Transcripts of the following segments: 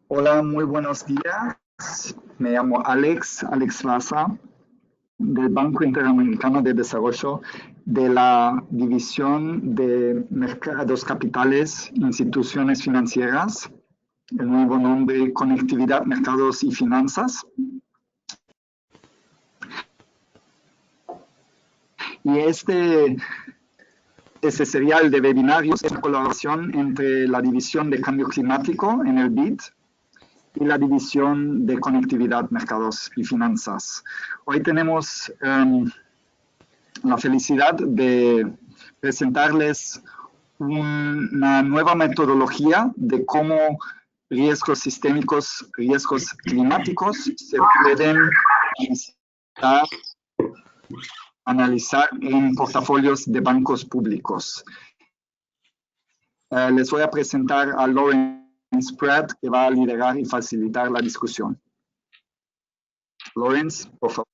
Hola, muy buenos días. Me llamo Alex Baza, del Banco Interamericano de Desarrollo, de la División de Mercados Capitales, Instituciones Financieras, el nuevo nombre Conectividad, Mercados y Finanzas. Y este serial de webinarios es una colaboración entre la División de Cambio Climático en el BID y la División de Conectividad, Mercados y Finanzas. Hoy tenemos la felicidad de presentarles una nueva metodología de cómo riesgos sistémicos, riesgos climáticos se pueden analizar en portafolios de bancos públicos. Les voy a presentar a Lawrence Pratt, que va a liderar y facilitar la discusión. Lawrence, por favor.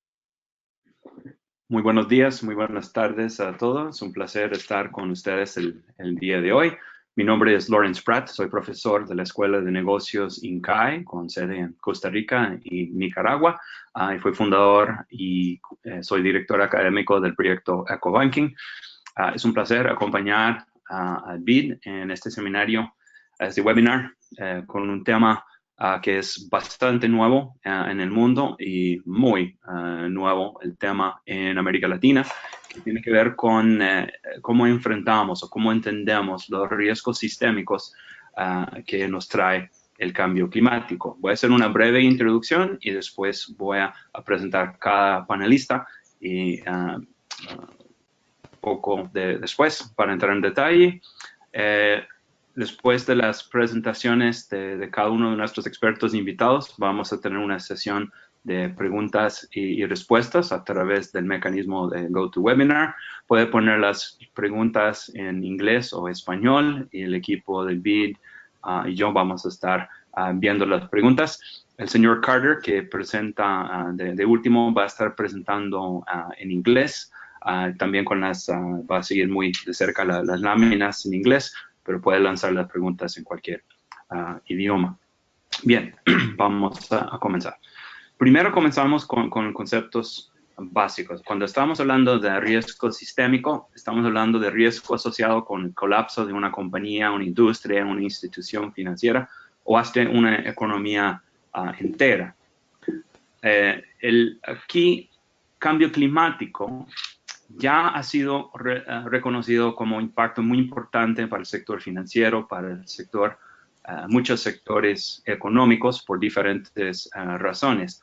Muy buenos días, muy buenas tardes a todos. Es un placer estar con ustedes el día de hoy. Mi nombre es Lawrence Pratt, soy profesor de la Escuela de Negocios INCAE, con sede en Costa Rica y Nicaragua. Y fui fundador y soy director académico del proyecto EcoBanking. Es un placer acompañar al BID en este seminario, este webinar, con un tema que es bastante nuevo en el mundo y muy nuevo el tema en América Latina, que tiene que ver con cómo enfrentamos o cómo entendemos los riesgos sistémicos que nos trae el cambio climático. Voy a hacer una breve introducción y después voy a presentar cada panelista y poco después para entrar en detalle. Después de las presentaciones de cada uno de nuestros expertos invitados, vamos a tener una sesión de preguntas y respuestas a través del mecanismo de GoToWebinar. Puede poner las preguntas en inglés o español y el equipo del BID y yo vamos a estar viendo las preguntas. El señor Carter, que presenta de último, va a estar presentando en inglés. También va a seguir muy de cerca las láminas en inglés, pero puede lanzar las preguntas en cualquier idioma. Bien, vamos a comenzar. Primero comenzamos con conceptos básicos. Cuando estamos hablando de riesgo sistémico, estamos hablando de riesgo asociado con el colapso de una compañía, una industria, una institución financiera o hasta una economía entera. Aquí, cambio climático ya ha sido reconocido como un impacto muy importante para el sector financiero, para el sector, muchos sectores económicos por diferentes razones.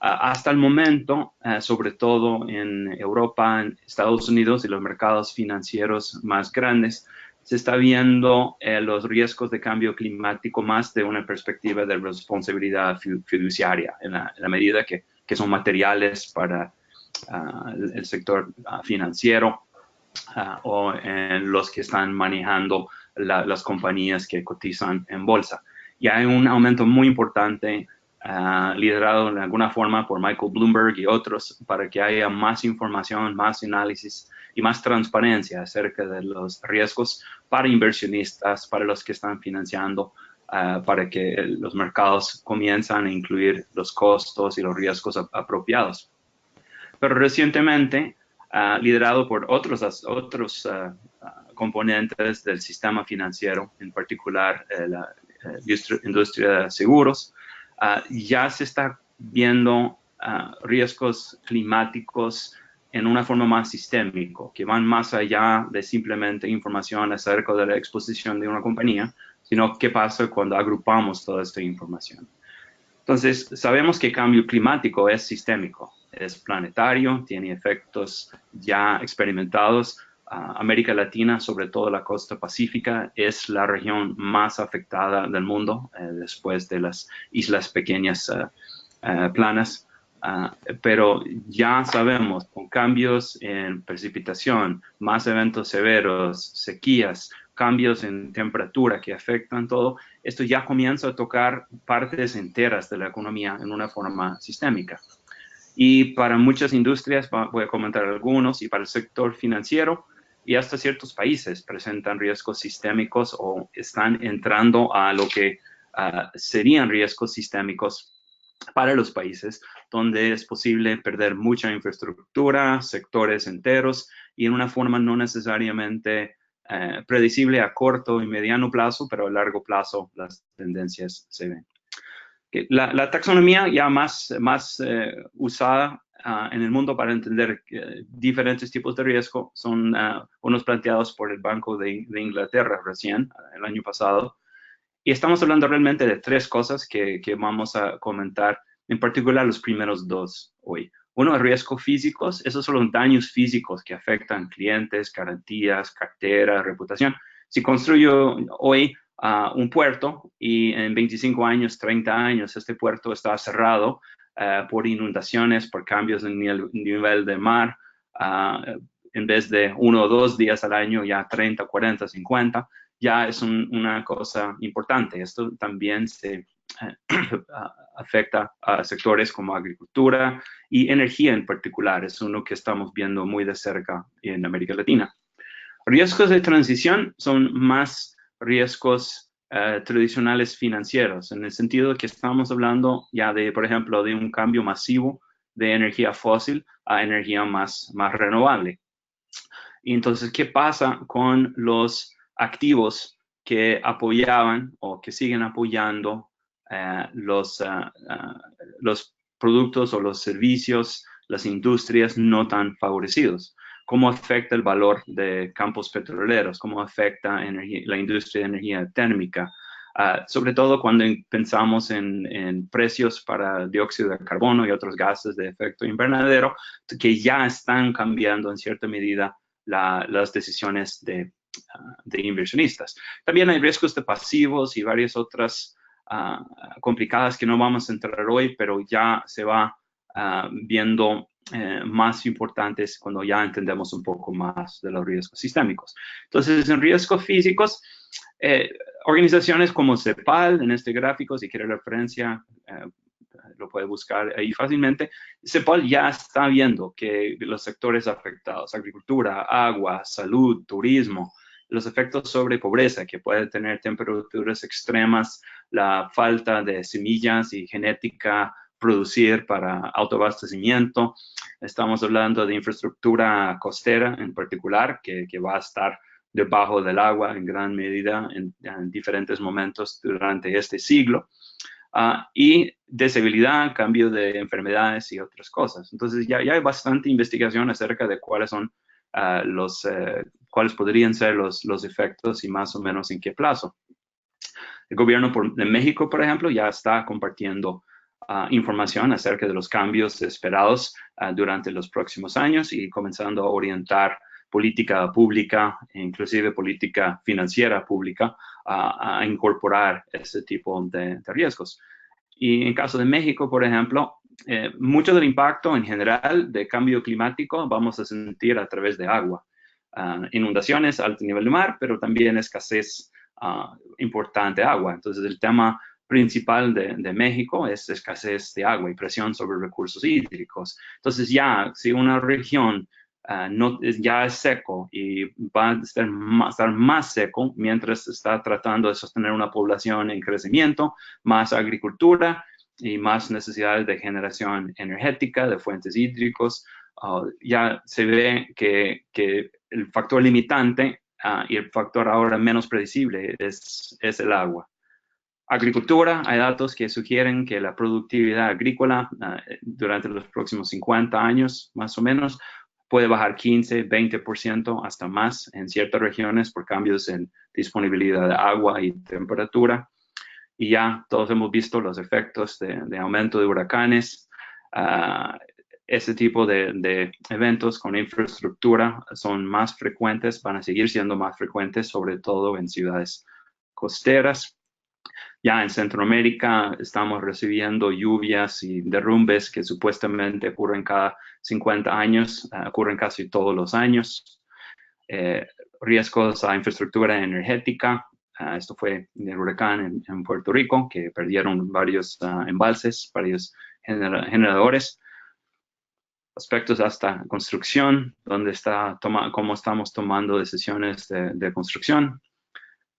Hasta el momento, sobre todo en Europa, en Estados Unidos y los mercados financieros más grandes, se está viendo los riesgos de cambio climático más de una perspectiva de responsabilidad fiduciaria, en la medida que son materiales para el sector financiero o en los que están manejando las compañías que cotizan en bolsa. Y hay un aumento muy importante liderado de alguna forma por Michael Bloomberg y otros para que haya más información, más análisis y más transparencia acerca de los riesgos para inversionistas, para los que están financiando, para que los mercados comiencen a incluir los costos y los riesgos apropiados. Pero recientemente, liderado por otros componentes del sistema financiero, en particular la industria de seguros, ya se está viendo riesgos climáticos en una forma más sistémica, que van más allá de simplemente información acerca de la exposición de una compañía, sino qué pasa cuando agrupamos toda esta información. Entonces, sabemos que el cambio climático es sistémico, es planetario, tiene efectos ya experimentados. América Latina, sobre todo la costa pacífica, es la región más afectada del mundo, después de las islas pequeñas planas. Pero ya sabemos, con cambios en precipitación, más eventos severos, sequías, cambios en temperatura que afectan todo, esto ya comienza a tocar partes enteras de la economía en una forma sistémica. Y para muchas industrias, voy a comentar algunos, y para el sector financiero, y hasta ciertos países presentan riesgos sistémicos o están entrando a lo que serían riesgos sistémicos para los países donde es posible perder mucha infraestructura, sectores enteros y en una forma no necesariamente predecible a corto y mediano plazo, pero a largo plazo las tendencias se ven. La taxonomía ya más usada en el mundo para entender diferentes tipos de riesgo son unos planteados por el Banco de Inglaterra recién, el año pasado. Y estamos hablando realmente de tres cosas que vamos a comentar, en particular los primeros dos hoy. Uno, riesgos físicos. Esos son los daños físicos que afectan clientes, garantías, cartera, reputación. Si construyo hoy un puerto y en 25 años, 30 años, este puerto está cerrado por inundaciones, por cambios en el nivel del mar, en vez de 1 o 2 días al año, ya 30, 40, 50, ya es una cosa importante. Esto también se afecta a sectores como agricultura y energía en particular. Es uno que estamos viendo muy de cerca en América Latina. Riesgos de transición son más riesgos tradicionales financieros, en el sentido que estamos hablando ya de, por ejemplo, de un cambio masivo de energía fósil a energía más renovable. Y entonces, ¿qué pasa con los activos que apoyaban o que siguen apoyando los productos o los servicios, las industrias no tan favorecidos? ¿Cómo afecta el valor de campos petroleros? ¿Cómo afecta la industria de energía térmica? Sobre todo cuando pensamos en precios para dióxido de carbono y otros gases de efecto invernadero, que ya están cambiando en cierta medida las decisiones de inversionistas. También hay riesgos de pasivos y varias otras complicadas que no vamos a entrar hoy, pero ya se va viendo más importantes cuando ya entendemos un poco más de los riesgos sistémicos. Entonces, en riesgos físicos, organizaciones como CEPAL, en este gráfico, si quiere referencia, lo puede buscar ahí fácilmente. CEPAL ya está viendo que los sectores afectados, agricultura, agua, salud, turismo, los efectos sobre pobreza, que puede tener temperaturas extremas, la falta de semillas y genética producir para autoabastecimiento. Estamos hablando de infraestructura costera en particular, que va a estar debajo del agua en gran medida en diferentes momentos durante este siglo. Y disabilidad, cambio de enfermedades y otras cosas. Entonces ya hay bastante investigación acerca de cuáles son cuáles podrían ser los efectos y más o menos en qué plazo. El gobierno de México, por ejemplo, ya está compartiendo información acerca de los cambios esperados durante los próximos años y comenzando a orientar política pública, inclusive política financiera pública, a incorporar ese tipo de riesgos. Y en caso de México, por ejemplo, mucho del impacto en general de cambio climático vamos a sentir a través de agua. Inundaciones, alto nivel de mar, pero también escasez importante de agua. Entonces, el tema principal de México es escasez de agua y presión sobre recursos hídricos. Entonces, ya si una región ya es seco y va a estar más seco mientras está tratando de sostener una población en crecimiento, más agricultura y más necesidades de generación energética, de fuentes hídricos. Ya se ve que el factor limitante y el factor ahora menos predecible es el agua. Agricultura, hay datos que sugieren que la productividad agrícola durante los próximos 50 años, más o menos, puede bajar 15, 20% hasta más en ciertas regiones por cambios en disponibilidad de agua y temperatura. Y ya todos hemos visto los efectos de aumento de huracanes. Ese tipo de eventos con infraestructura son más frecuentes, van a seguir siendo más frecuentes, sobre todo en ciudades costeras. Ya en Centroamérica estamos recibiendo lluvias y derrumbes que supuestamente ocurren cada 50 años, ocurren casi todos los años. Riesgos a infraestructura energética. Esto fue el huracán en Puerto Rico, que perdieron varios embalses, varios generadores. Aspectos hasta construcción, cómo estamos tomando decisiones de construcción.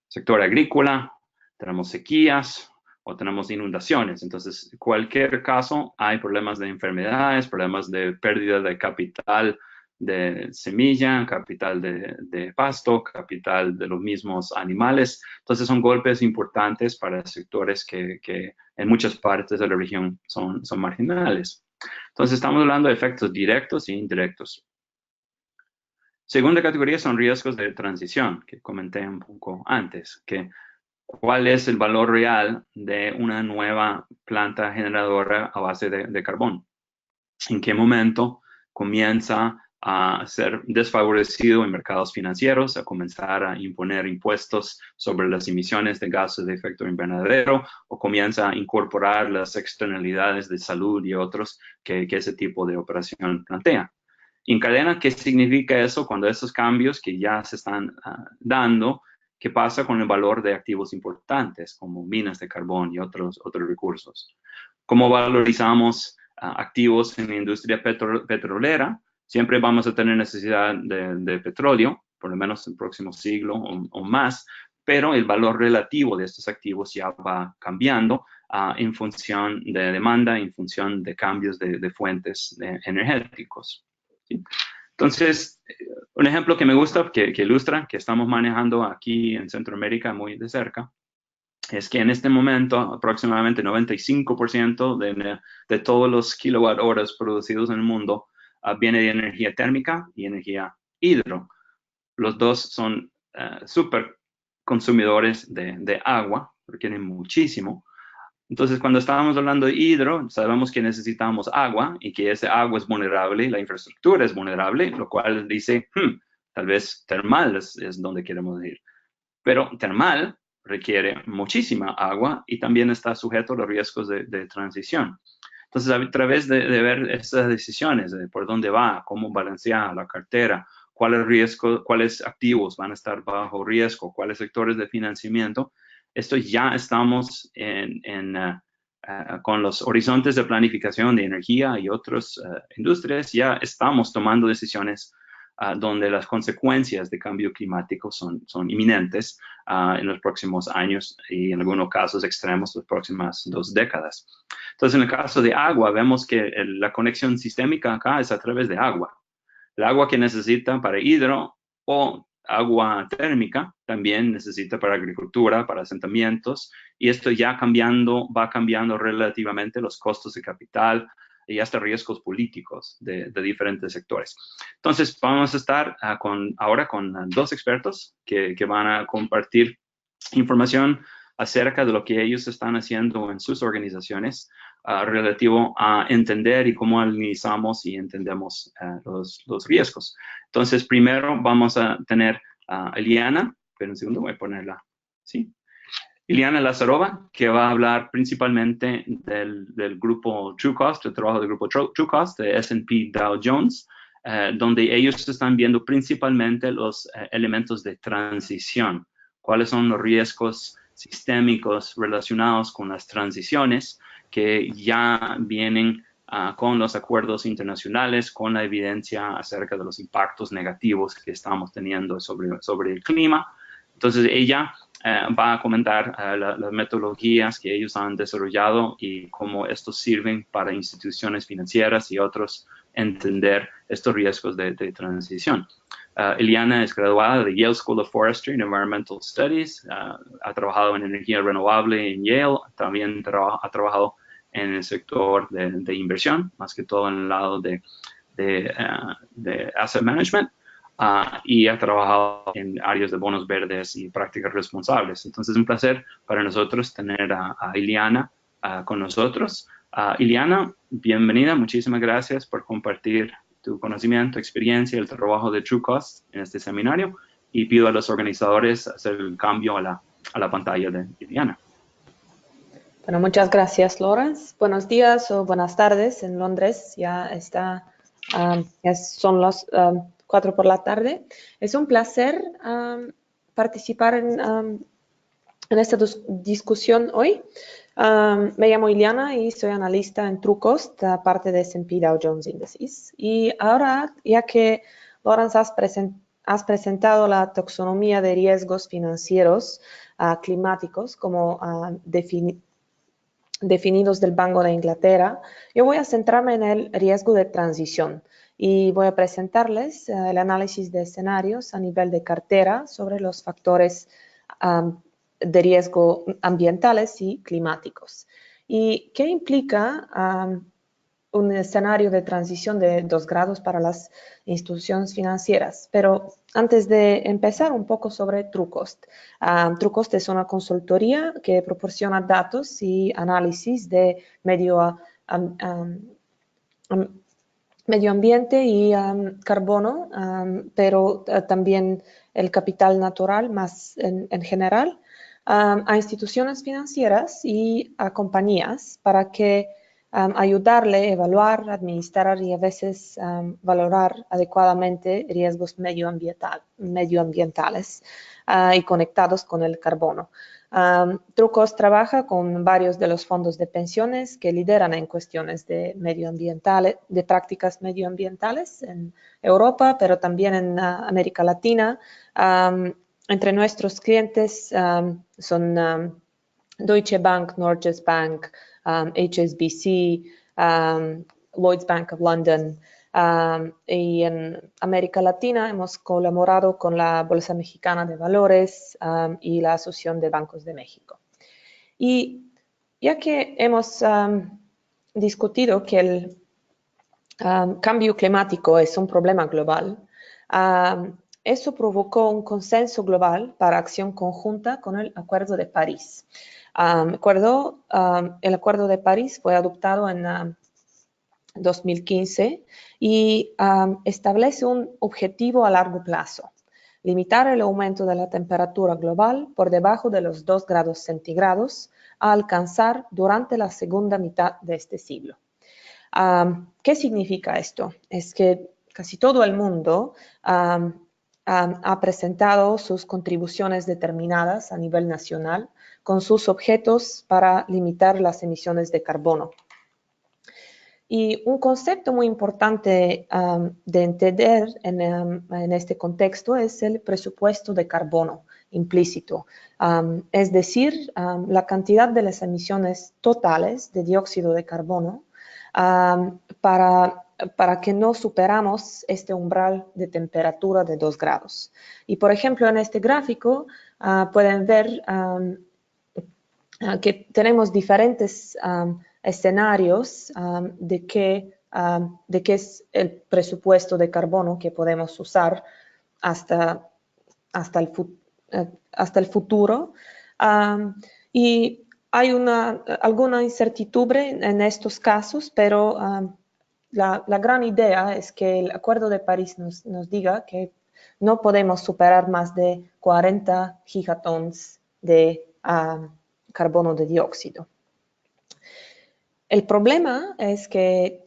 Sector agrícola. Tenemos sequías, o tenemos inundaciones. Entonces, cualquier caso, hay problemas de enfermedades, problemas de pérdida de capital de semilla, capital de pasto, capital de los mismos animales. Entonces, son golpes importantes para sectores que en muchas partes de la región son marginales. Entonces, estamos hablando de efectos directos e indirectos. Segunda categoría son riesgos de transición, que comenté un poco antes, que cuál es el valor real de una nueva planta generadora a base de carbón. ¿En qué momento comienza a ser desfavorecido en mercados financieros, a comenzar a imponer impuestos sobre las emisiones de gases de efecto invernadero, o comienza a incorporar las externalidades de salud y otros que ese tipo de operación plantea? En cadena, ¿qué significa eso cuando esos cambios que ya se están dando? ¿Qué pasa con el valor de activos importantes como minas de carbón y otros recursos? ¿Cómo valorizamos activos en la industria petrolera? Siempre vamos a tener necesidad de petróleo, por lo menos el próximo siglo o más, pero el valor relativo de estos activos ya va cambiando en función de demanda, en función de cambios de fuentes energéticos. ¿Sí? Entonces, un ejemplo que me gusta, que ilustra, que estamos manejando aquí en Centroamérica muy de cerca, es que en este momento aproximadamente 95% de todos los kilowatt horas producidos en el mundo viene de energía térmica y energía hidro. Los dos son súper consumidores de agua, requieren muchísimo. Entonces, cuando estábamos hablando de hidro, sabemos que necesitamos agua y que ese agua es vulnerable, la infraestructura es vulnerable, lo cual dice, tal vez termal es donde queremos ir. Pero termal requiere muchísima agua y también está sujeto a los riesgos de transición. Entonces, a través de ver estas decisiones, de por dónde va, cómo balancear la cartera, cuáles activos van a estar bajo riesgo, cuáles sectores de financiamiento, esto ya estamos con los horizontes de planificación de energía y otras industrias, ya estamos tomando decisiones donde las consecuencias de cambio climático son inminentes en los próximos años y en algunos casos extremos las próximas 2 décadas. Entonces, en el caso de agua, vemos que la conexión sistémica acá es a través de agua. El agua que necesita para hidro o agua térmica también necesita para agricultura, para asentamientos, y esto ya va cambiando relativamente los costos de capital y hasta riesgos políticos de diferentes sectores. Entonces, vamos a estar ahora con 2 expertos que van a compartir información acerca de lo que ellos están haciendo en sus organizaciones relativo a entender y cómo analizamos y entendemos los riesgos. Entonces, primero vamos a tener a Iliana, pero un segundo voy a ponerla, ¿sí? Iliana Lazarova, que va a hablar principalmente del grupo Trucost, el trabajo del grupo Trucost, de S&P Dow Jones, donde ellos están viendo principalmente los elementos de transición, cuáles son los riesgos sistémicos relacionados con las transiciones que ya vienen con los acuerdos internacionales, con la evidencia acerca de los impactos negativos que estamos teniendo sobre el clima. Entonces, ella va a comentar las metodologías que ellos han desarrollado y cómo estos sirven para instituciones financieras y otros entender estos riesgos de transición. Iliana es graduada de Yale School of Forestry and Environmental Studies, ha trabajado en energía renovable en Yale, también ha trabajado en el sector de inversión, más que todo en el lado de asset management, y ha trabajado en áreas de bonos verdes y prácticas responsables. Entonces, es un placer para nosotros tener a Iliana con nosotros. Iliana, bienvenida, muchísimas gracias por compartir tu conocimiento, experiencia y el trabajo de Trucost en este seminario, y pido a los organizadores hacer el cambio a la pantalla de Iliana. Bueno, muchas gracias, Lawrence. Buenos días o buenas tardes en Londres. Ya son las 4 por la tarde. Es un placer participar en esta discusión hoy. Me llamo Iliana y soy analista en Trucost, parte de S&P Dow Jones Indices. Y ahora, ya que Lawrence has presentado la taxonomía de riesgos financieros climáticos como definidos del Banco de Inglaterra, yo voy a centrarme en el riesgo de transición y voy a presentarles el análisis de escenarios a nivel de cartera sobre los factores de riesgo ambientales y climáticos. ¿Y qué implica un escenario de transición de 2 grados para las instituciones financieras? Pero antes de empezar, un poco sobre Trucost. Trucost es una consultoría que proporciona datos y análisis de medio ambiente y carbono, pero también el capital natural más en general, a instituciones financieras y a compañías para que ayudarle a evaluar, administrar y a veces valorar adecuadamente riesgos medioambientales y conectados con el carbono. Trucost trabaja con varios de los fondos de pensiones que lideran en cuestiones de prácticas medioambientales en Europa, pero también en América Latina. Entre nuestros clientes son Deutsche Bank, Norges Bank, HSBC, Lloyds Bank of London, y en América Latina hemos colaborado con la Bolsa Mexicana de Valores y la Asociación de Bancos de México. Y ya que hemos discutido que el cambio climático es un problema global, eso provocó un consenso global para acción conjunta con el Acuerdo de París. El Acuerdo de París fue adoptado en 2015 y establece un objetivo a largo plazo: limitar el aumento de la temperatura global por debajo de los 2 grados centígrados a alcanzar durante la segunda mitad de este siglo. ¿Qué significa esto? Es que casi todo el mundo ha presentado sus contribuciones determinadas a nivel nacional con sus objetos para limitar las emisiones de carbono. Y un concepto muy importante de entender en este contexto es el presupuesto de carbono implícito, es decir, la cantidad de las emisiones totales de dióxido de carbono para que no superamos este umbral de temperatura de 2 grados. Y por ejemplo, en este gráfico pueden ver que tenemos diferentes escenarios de qué es el presupuesto de carbono que podemos usar hasta el futuro. Y hay alguna incertidumbre en estos casos, pero la gran idea es que el Acuerdo de París nos diga que no podemos superar más de 40 gigatons de carbono de dióxido. El problema es que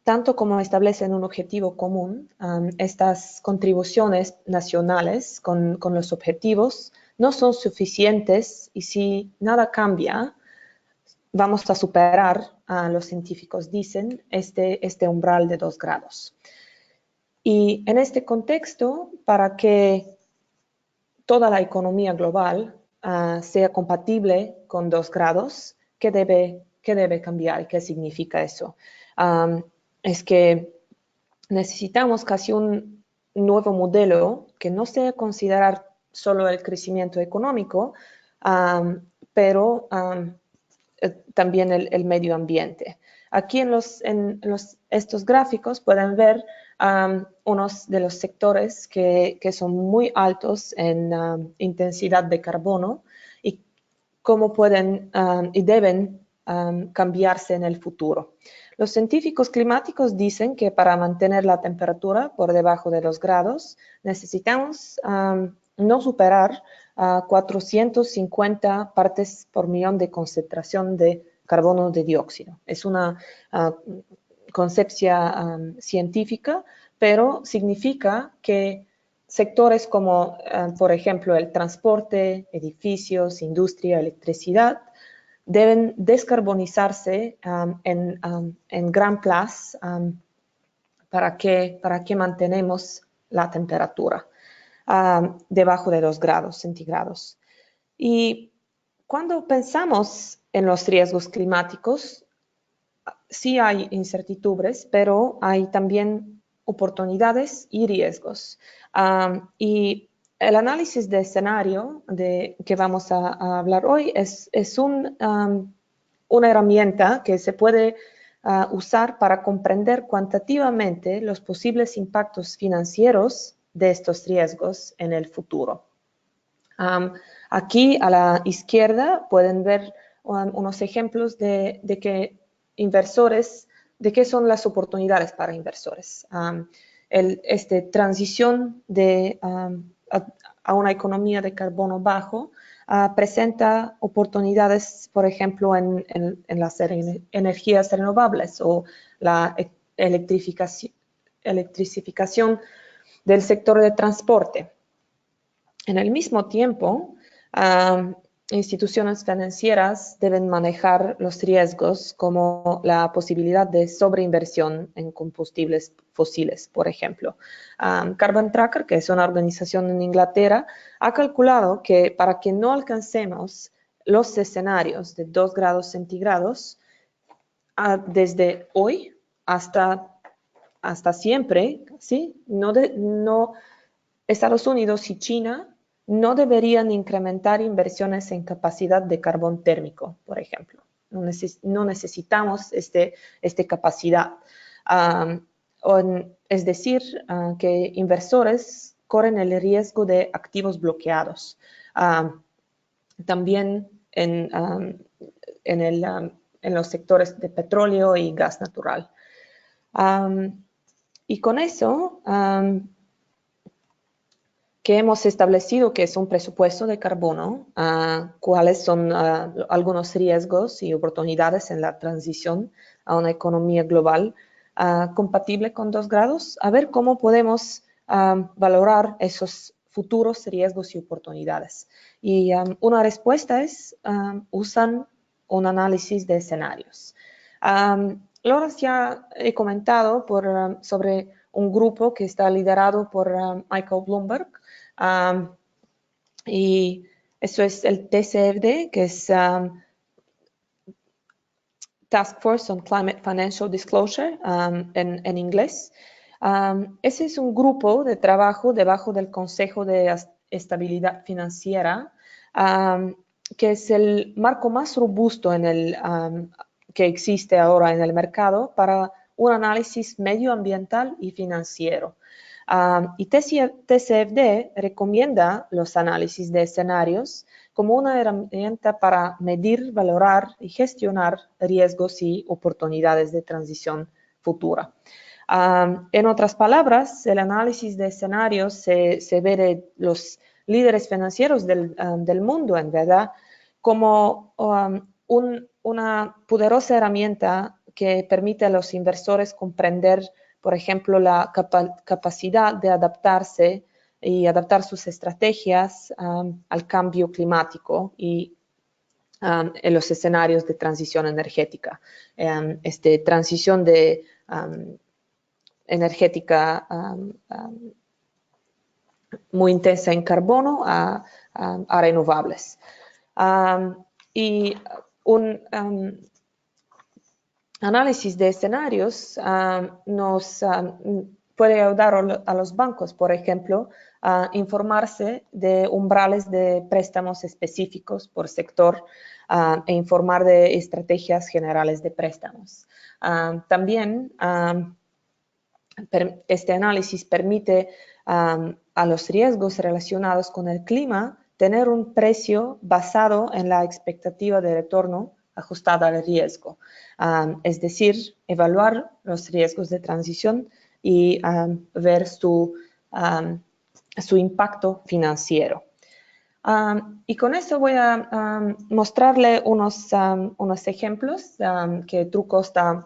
tanto como establecen un objetivo común, estas contribuciones nacionales con los objetivos no son suficientes y si nada cambia, vamos a superar, los científicos dicen, este umbral de 2 grados. Y en este contexto, para que toda la economía global sea compatible con 2 grados, ¿qué debe cambiar? ¿Qué significa eso? Es que necesitamos casi un nuevo modelo que no sea considerar solo el crecimiento económico, pero también el medio ambiente. Aquí en estos gráficos pueden ver unos de los sectores que son muy altos en intensidad de carbono y cómo pueden y deben cambiarse en el futuro. Los científicos climáticos dicen que para mantener la temperatura por debajo de 2 grados necesitamos no superar 450 partes por millón de concentración de carbono de dióxido. Es una concepción científica, pero significa que sectores como, por ejemplo, el transporte, edificios, industria, electricidad, deben descarbonizarse en gran plazo para que mantenemos la temperatura debajo de 2 grados centígrados. Y Cuando pensamos en los riesgos climáticos, sí hay incertidumbres, pero hay también oportunidades y riesgos. Y el análisis de escenario que vamos a hablar hoy es una herramienta que se puede usar para comprender cuantitativamente los posibles impactos financieros de estos riesgos en el futuro. Aquí a la izquierda pueden ver unos ejemplos de qué son las oportunidades para inversores. Transición a una economía de carbono bajo presenta oportunidades, por ejemplo, en las energías renovables o la electrificación del sector de transporte. En el mismo tiempo, instituciones financieras deben manejar los riesgos como la posibilidad de sobreinversión en combustibles fósiles, por ejemplo. Carbon Tracker, que es una organización en Inglaterra, ha calculado que para que no alcancemos los escenarios de 2 grados centígrados, desde hoy hasta siempre, ¿sí? Estados Unidos y China no deberían incrementar inversiones en capacidad de carbón térmico, por ejemplo. No necesitamos esta capacidad. Es decir, que inversores corren el riesgo de activos bloqueados. También en los sectores de petróleo y gas natural. Y con eso, que hemos establecido que es un presupuesto de carbono, cuáles son algunos riesgos y oportunidades en la transición a una economía global compatible con 2 grados, a ver cómo podemos valorar esos futuros riesgos y oportunidades. Y una respuesta es, usan un análisis de escenarios. Ahora ya he comentado sobre un grupo que está liderado por Michael Bloomberg, y eso es el TCFD, que es Task Force on Climate Financial Disclosure en inglés. Ese es un grupo de trabajo debajo del Consejo de Estabilidad Financiera, que es el marco más robusto que existe ahora en el mercado para un análisis medioambiental y financiero. Y TCFD recomienda los análisis de escenarios como una herramienta para medir, valorar y gestionar riesgos y oportunidades de transición futura. En otras palabras, el análisis de escenarios se ve de los líderes financieros del mundo, en verdad, como una poderosa herramienta que permite a los inversores comprender, por ejemplo, la capacidad de adaptarse y adaptar sus estrategias al cambio climático y en los escenarios de transición energética. Transición energética muy intensa en carbono a renovables. Y un análisis de escenarios nos puede ayudar a los bancos, por ejemplo, a informarse de umbrales de préstamos específicos por sector e informar de estrategias generales de préstamos. También este análisis permite a los riesgos relacionados con el clima tener un precio basado en la expectativa de retorno ajustada al riesgo. Es decir, evaluar los riesgos de transición y ver su impacto financiero. Y con eso voy a mostrarle unos ejemplos que Truco está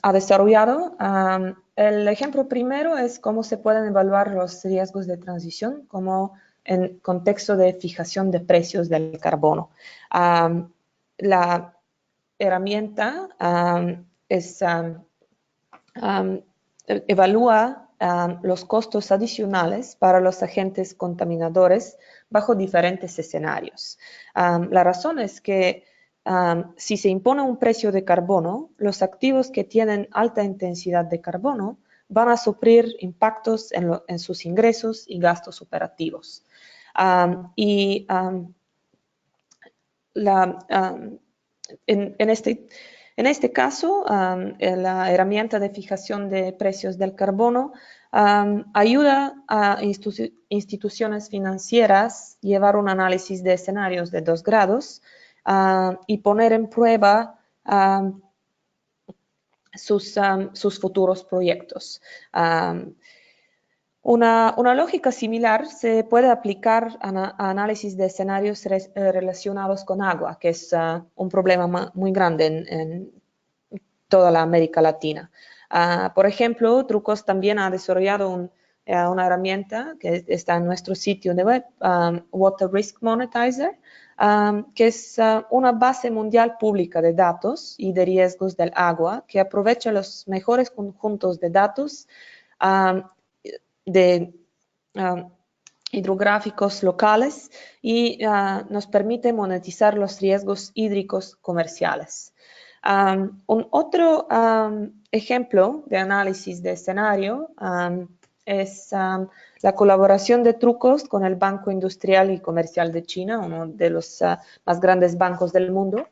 ha desarrollado. El ejemplo primero es cómo se pueden evaluar los riesgos de transición como en contexto de fijación de precios del carbono. La herramienta evalúa los costos adicionales para los agentes contaminadores bajo diferentes escenarios. La razón es que si se impone un precio de carbono, los activos que tienen alta intensidad de carbono van a sufrir impactos en sus ingresos y gastos operativos. En este caso, la herramienta de fijación de precios del carbono ayuda a instituciones financieras a llevar un análisis de escenarios de 2 grados y poner en prueba sus futuros proyectos. Una lógica similar se puede aplicar a análisis de escenarios relacionados con agua, que es un problema muy grande en toda la América Latina. Por ejemplo, Trucos también ha desarrollado una herramienta que está en nuestro sitio de web, Water Risk Monetizer, que es una base mundial pública de datos y de riesgos del agua que aprovecha los mejores conjuntos de datos de hidrográficos locales y nos permite monetizar los riesgos hídricos comerciales. Un otro ejemplo de análisis de escenario es la colaboración de Trucos con el Banco Industrial y Comercial de China, uno de los más grandes bancos del mundo,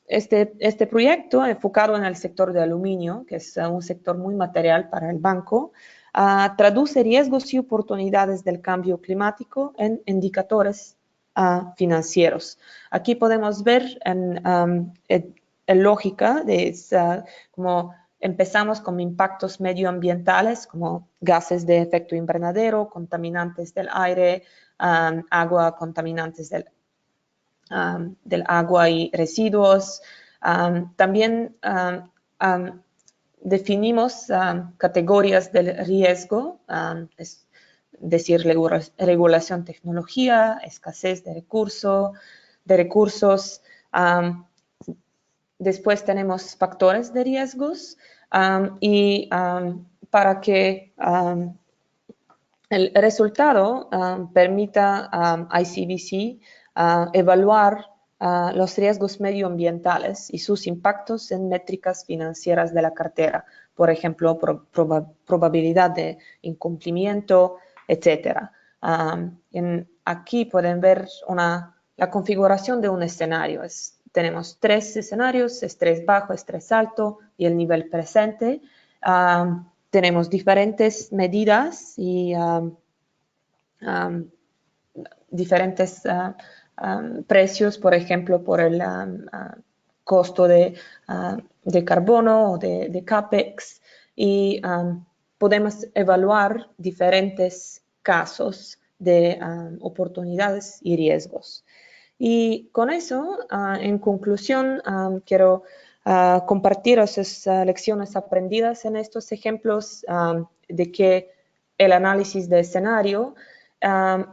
este proyecto enfocado en el sector de aluminio, que es un sector muy material para el banco, traduce riesgos y oportunidades del cambio climático en indicadores financieros. Aquí podemos ver en lógica de cómo empezamos con impactos medioambientales como gases de efecto invernadero, contaminantes del aire, agua, contaminantes del agua y residuos. También definimos categorías del riesgo, es decir, regulación, tecnología, escasez de recursos. Después tenemos factores de riesgos y para que el resultado permita a ICBC evaluar los riesgos medioambientales y sus impactos en métricas financieras de la cartera, por ejemplo, probabilidad de incumplimiento, etc. Aquí pueden ver la configuración de un escenario. Tenemos 3 escenarios: estrés bajo, estrés alto y el nivel presente. Tenemos diferentes medidas y diferentes precios, por ejemplo, por el costo de carbono o de CAPEX, y podemos evaluar diferentes casos de oportunidades y riesgos. Y con eso, en conclusión, quiero compartiros esas lecciones aprendidas en estos ejemplos de que el análisis de escenario ya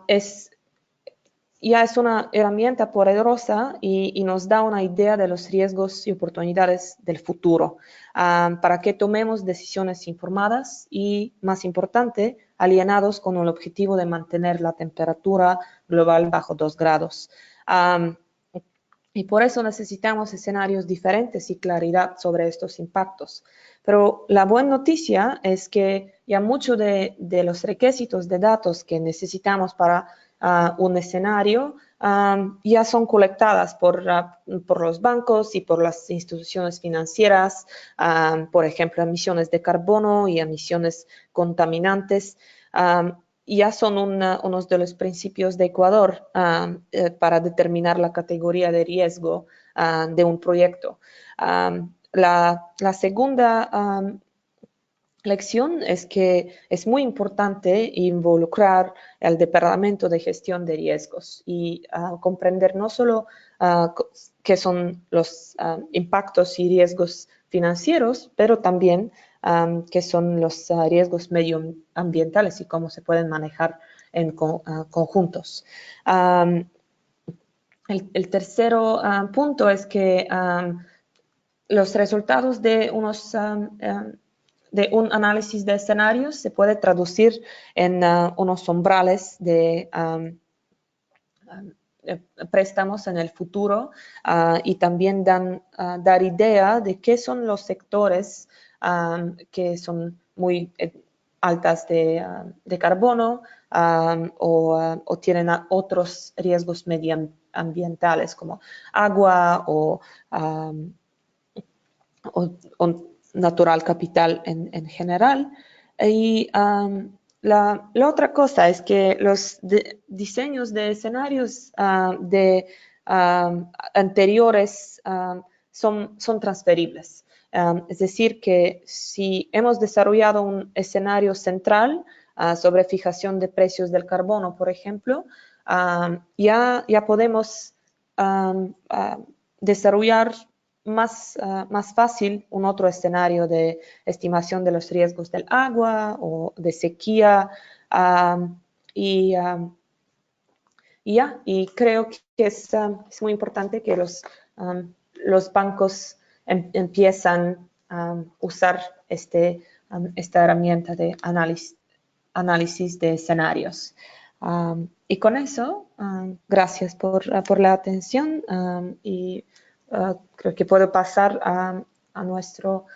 es una herramienta poderosa y nos da una idea de los riesgos y oportunidades del futuro para que tomemos decisiones informadas y, más importante, alineados con el objetivo de mantener la temperatura global bajo 2 grados. Y por eso necesitamos escenarios diferentes y claridad sobre estos impactos. Pero la buena noticia es que ya muchos de los requisitos de datos que necesitamos para un escenario ya son colectadas por los bancos y por las instituciones financieras, por ejemplo, emisiones de carbono y emisiones contaminantes. Ya son unos de los principios de Ecuador para determinar la categoría de riesgo de un proyecto. La segunda lección es que es muy importante involucrar el Departamento de Gestión de Riesgos y comprender no solo qué son los impactos y riesgos financieros, pero también qué son los riesgos medioambientales y cómo se pueden manejar en conjuntos. El tercer punto es que los resultados de de un análisis de escenarios se puede traducir en unos umbrales de préstamos en el futuro y también dar idea de qué son los sectores que son muy altas de carbono o tienen otros riesgos medioambientales como agua o natural capital en general. Y la otra cosa es que los diseños de escenarios anteriores son transferibles. Es decir, que si hemos desarrollado un escenario central sobre fijación de precios del carbono, por ejemplo, ya podemos desarrollar más fácil un otro escenario de estimación de los riesgos del agua o de sequía y creo que es muy importante que los bancos empiezan a usar esta herramienta de análisis de escenarios. Y con eso, gracias por la atención y creo que puedo pasar a nuestro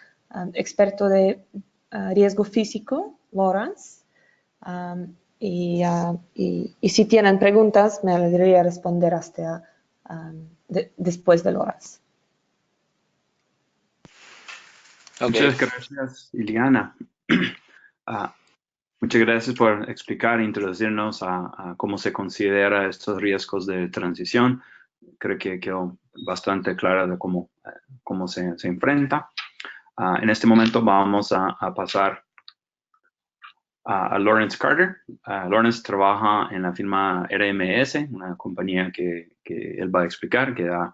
experto de riesgo físico, Lawrence. Y si tienen preguntas, me alegraría responder hasta después de Lawrence. Okay. Muchas gracias, Iliana. Muchas gracias por explicar e introducirnos a cómo se considera estos riesgos de transición. Creo que quedó bastante clara de cómo se enfrenta. En este momento vamos a pasar a Lawrence Carter. Lawrence trabaja en la firma RMS, una compañía que él va a explicar, que da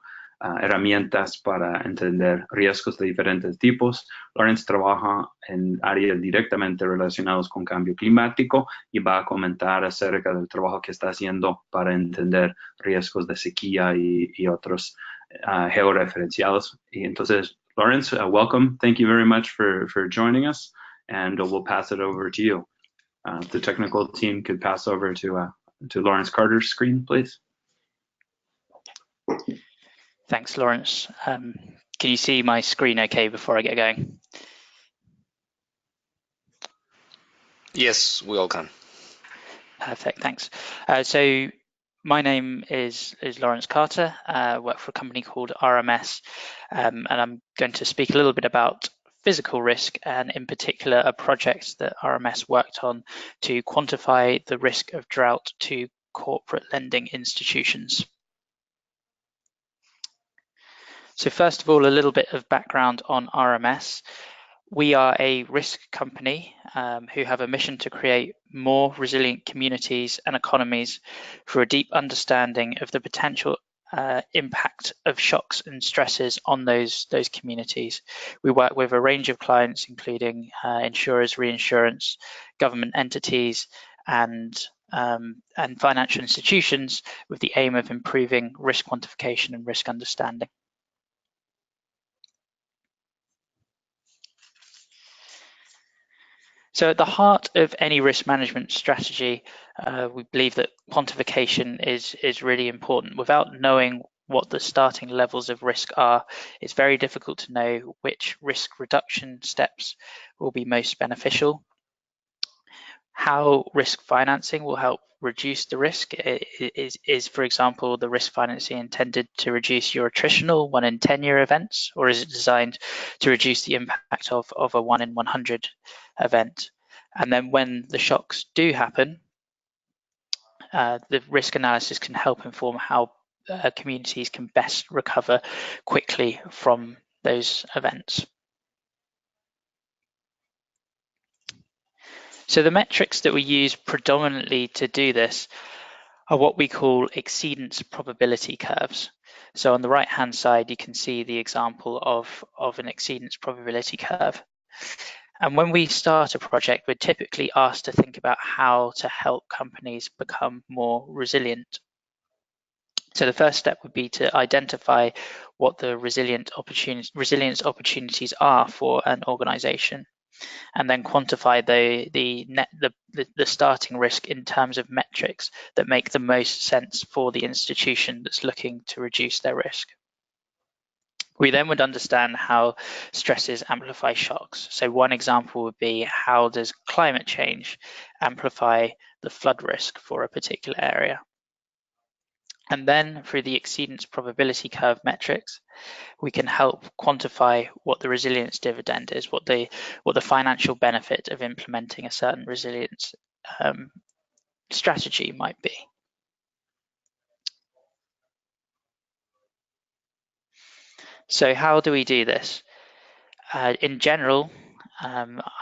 herramientas para entender riesgos de diferentes tipos. Lawrence trabaja en áreas directamente relacionadas con cambio climático y va a comentar acerca del trabajo que está haciendo para entender riesgos de sequía y otros georreferenciados. Y entonces, Lawrence, welcome. Thank you very much for joining us, and we'll pass it over to you. The technical team could pass over to Lawrence Carter's screen, please. Thanks, Lawrence. Can you see my screen okay before I get going? Yes, we all can. Perfect, thanks. So my name is Lawrence Carter. I work for a company called RMS, and I'm going to speak a little bit about physical risk, and in particular a project that RMS worked on to quantify the risk of drought to corporate lending institutions. So first of all, a little bit of background on RMS. We are a risk company who have a mission to create more resilient communities and economies through a deep understanding of the potential impact of shocks and stresses on those communities. We work with a range of clients, including insurers, reinsurance, government entities, and financial institutions, with the aim of improving risk quantification and risk understanding. So at the heart of any risk management strategy, we believe that quantification is really important. Without knowing what the starting levels of risk are, it's very difficult to know which risk reduction steps will be most beneficial. How risk financing will help reduce the risk is, for example, the risk financing intended to reduce your attritional 1 in 10-year events, or is it designed to reduce the impact of a 1 in 100 event? And then when the shocks do happen, the risk analysis can help inform how communities can best recover quickly from those events. So the metrics that we use predominantly to do this are what we call exceedance probability curves. So on the right-hand side, you can see the example of an exceedance probability curve. And when we start a project, we're typically asked to think about how to help companies become more resilient. So the first step would be to identify what the resilience opportunities are for an organization, and then quantify the starting risk in terms of metrics that make the most sense for the institution that's looking to reduce their risk. We then would understand how stresses amplify shocks. So one example would be, how does climate change amplify the flood risk for a particular area? And then through the exceedance probability curve metrics, we can help quantify what the resilience dividend is, what the financial benefit of implementing a certain resilience strategy might be. So how do we do this? In general,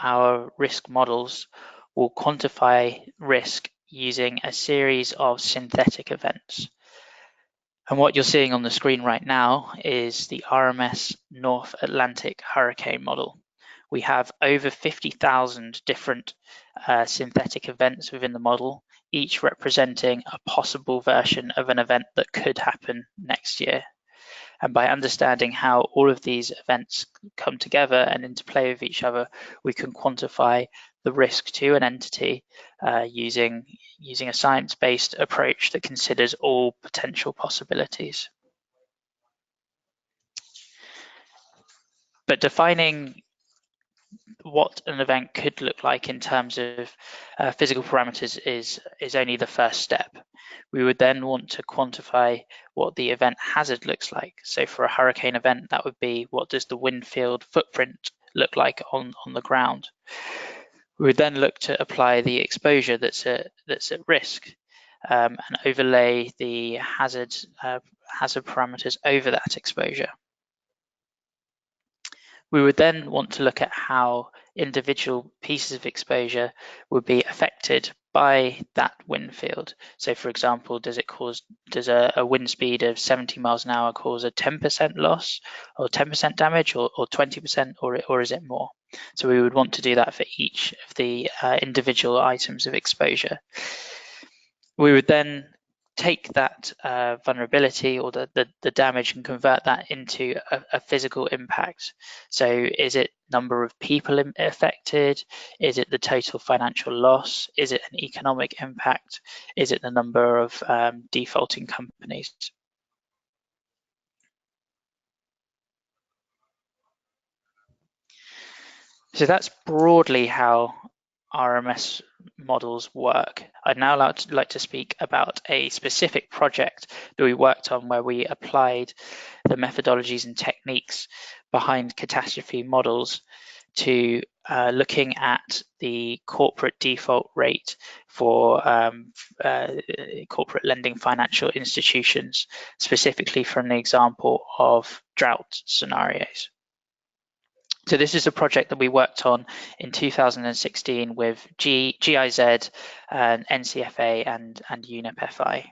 our risk models will quantify risk using a series of synthetic events. And what you're seeing on the screen right now is the RMS North Atlantic Hurricane Model. We have over 50,000 different synthetic events within the model, each representing a possible version of an event that could happen next year. And by understanding how all of these events come together and interplay with each other, we can quantify the risk to an entity using a science-based approach that considers all potential possibilities. But defining what an event could look like in terms of physical parameters is only the first step. We would then want to quantify what the event hazard looks like. So for a hurricane event, that would be, what does the wind field footprint look like on the ground? We would then look to apply the exposure that's at risk and overlay the hazard parameters over that exposure. We would then want to look at how individual pieces of exposure would be affected by that wind field. So for example, does a wind speed of 70 miles an hour cause a 10% loss or 10% damage, or 20%, or is it more? So we would want to do that for each of the individual items of exposure. We would then take that vulnerability or the damage and convert that into a physical impact. So is it number of people affected? Is it the total financial loss? Is it an economic impact? Is it the number of defaulting companies? So that's broadly how RMS models work. I'd now like to speak about a specific project that we worked on, where we applied the methodologies and techniques behind catastrophe models to looking at the corporate default rate for corporate lending financial institutions, specifically from the example of drought scenarios. So this is a project that we worked on in 2016 with GIZ, and NCFA and UNEP FI.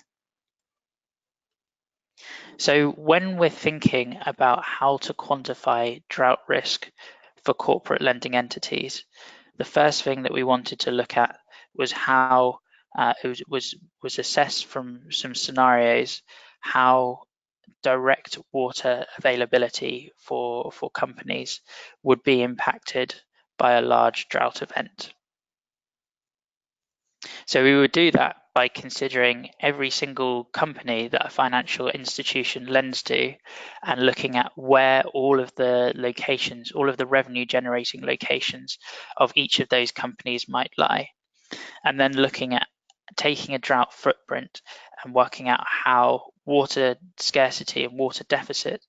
So when we're thinking about how to quantify drought risk for corporate lending entities, the first thing that we wanted to look at was how it was assessed from some scenarios how direct water availability for companies would be impacted by a large drought event. So we would do that by considering every single company that a financial institution lends to, and looking at where all of the locations, all of the revenue generating locations of each of those companies might lie, and then looking at taking a drought footprint and working out how water scarcity and water deficit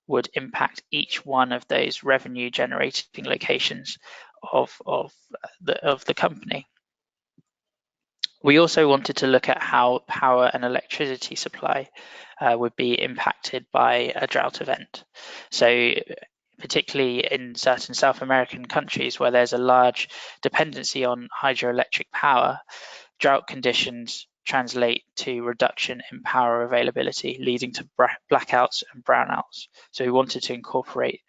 would impact each one of those revenue generating locations of the company. We also wanted to look at how power and electricity supply would be impacted by a drought event. So particularly in certain South American countries where there's a large dependency on hydroelectric power, drought conditions translate to reduction in power availability, leading to blackouts and brownouts. So we wanted to incorporate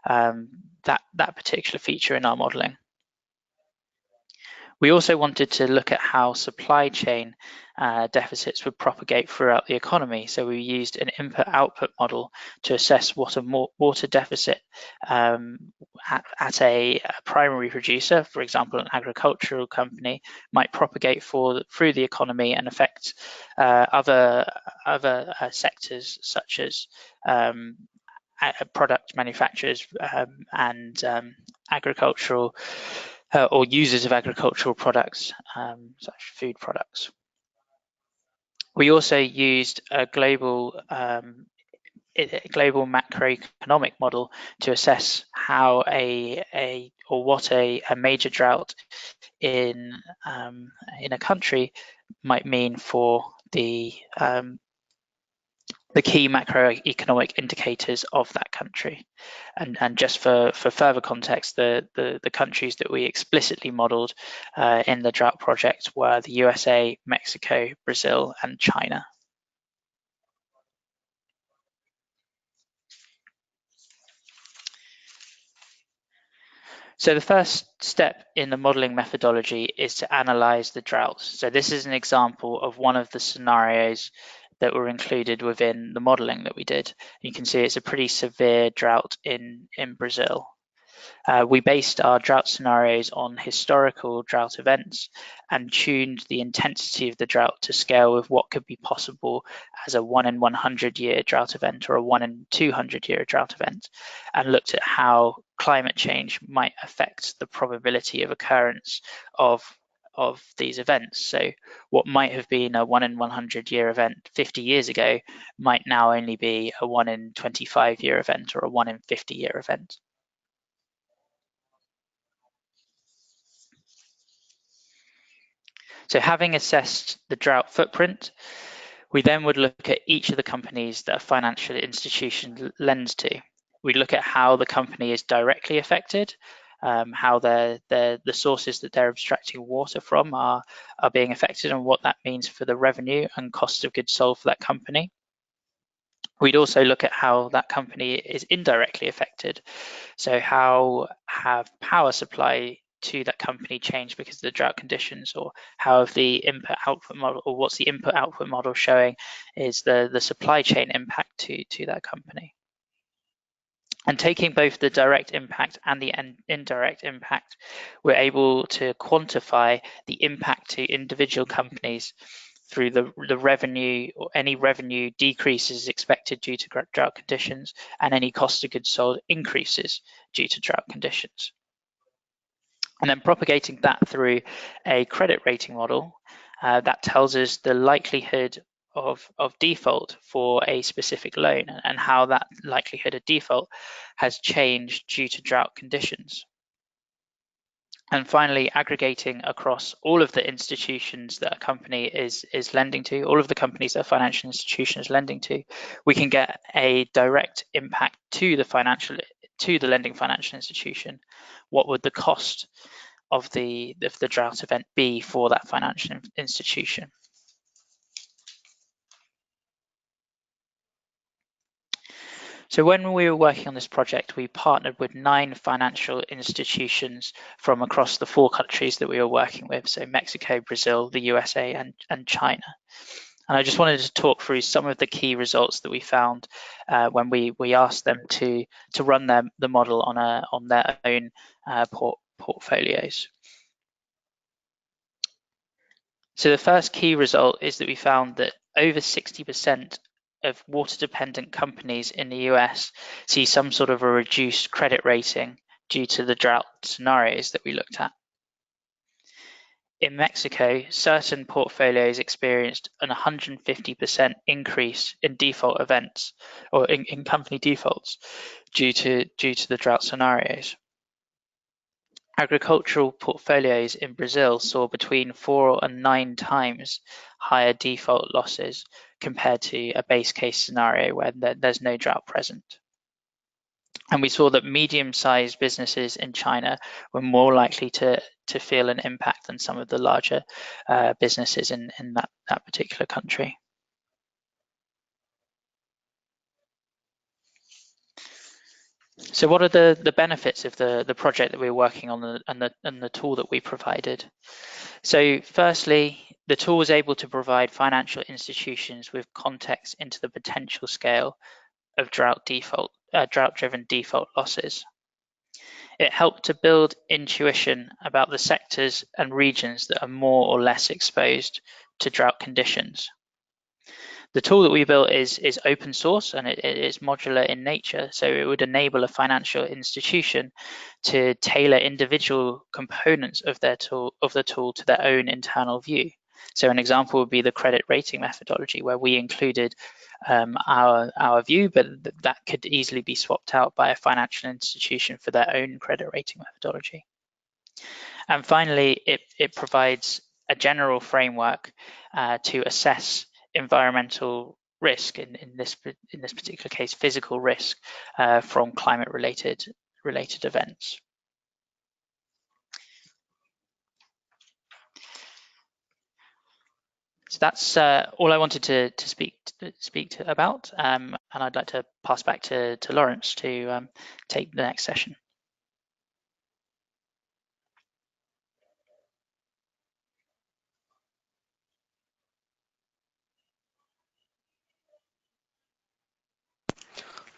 that particular feature in our modelling. We also wanted to look at how supply chain deficits would propagate throughout the economy. So we used an input-output model to assess what a water deficit at a primary producer, for example, an agricultural company, might propagate through the economy and affect other sectors such as product manufacturers and agricultural or users of agricultural products, such as food products. We also used a global macroeconomic model to assess how what a major drought in a country might mean for the key macroeconomic indicators of that country. And just for further context, the countries that we explicitly modeled in the drought project were the USA, Mexico, Brazil, and China. So the first step in the modeling methodology is to analyze the droughts. So this is an example of one of the scenarios that were included within the modeling that we did. You can see it's a pretty severe drought in Brazil. We based our drought scenarios on historical drought events and tuned the intensity of the drought to scale with what could be possible as a 1 in 100 year drought event or a 1 in 200 year drought event, and looked at how climate change might affect the probability of occurrence of these events. So what might have been a 1 in 100 year event 50 years ago might now only be a 1 in 25 year event or a 1 in 50 year event. So having assessed the drought footprint, we then would look at each of the companies that a financial institution lends to. We look at how the company is directly affected, how the sources that they're abstracting water from are being affected, and what that means for the revenue and cost of goods sold for that company. We'd also look at how that company is indirectly affected. So how have power supply to that company changed because of the drought conditions, or how have the input-output model, or what's the input-output model showing is the supply chain impact to that company. And taking both the direct impact and the indirect impact, we're able to quantify the impact to individual companies through the revenue, or any revenue decreases expected due to drought conditions, and any cost of goods sold increases due to drought conditions. And then propagating that through a credit rating model that tells us the likelihood of default for a specific loan and how that likelihood of default has changed due to drought conditions. And finally, aggregating across all of the institutions that a company is lending to, all of the companies that a financial institution is lending to, we can get a direct impact to the lending financial institution. What would the cost of the drought event be for that financial institution? So when we were working on this project, we partnered with 9 financial institutions from across the 4 countries that we were working with, so Mexico, Brazil, the USA, and China. And I just wanted to talk through some of the key results that we found when we asked them to run the model on their own portfolios. So the first key result is that we found that over 60% of water-dependent companies in the US see some sort of a reduced credit rating due to the drought scenarios that we looked at. In Mexico, certain portfolios experienced an 150% increase in default events, or in company defaults, due to the drought scenarios. Agricultural portfolios in Brazil saw between 4 and 9 times higher default losses compared to a base case scenario where there's no drought present. And we saw that medium-sized businesses in China were more likely to feel an impact than some of the larger businesses in that particular country. So what are the benefits of the project that we're working on and the tool that we provided? So firstly, the tool was able to provide financial institutions with context into the potential scale of drought-driven default losses. It helped to build intuition about the sectors and regions that are more or less exposed to drought conditions. The tool that we built is open source and it is modular in nature, so it would enable a financial institution to tailor individual components of the tool to their own internal view. So an example would be the credit rating methodology, where we included our view, but that could easily be swapped out by a financial institution for their own credit rating methodology. And finally, it provides a general framework to assess environmental risk, in this particular case, physical risk from climate-related events. So that's all I wanted to speak about, and I'd like to pass back to Lawrence to take the next session.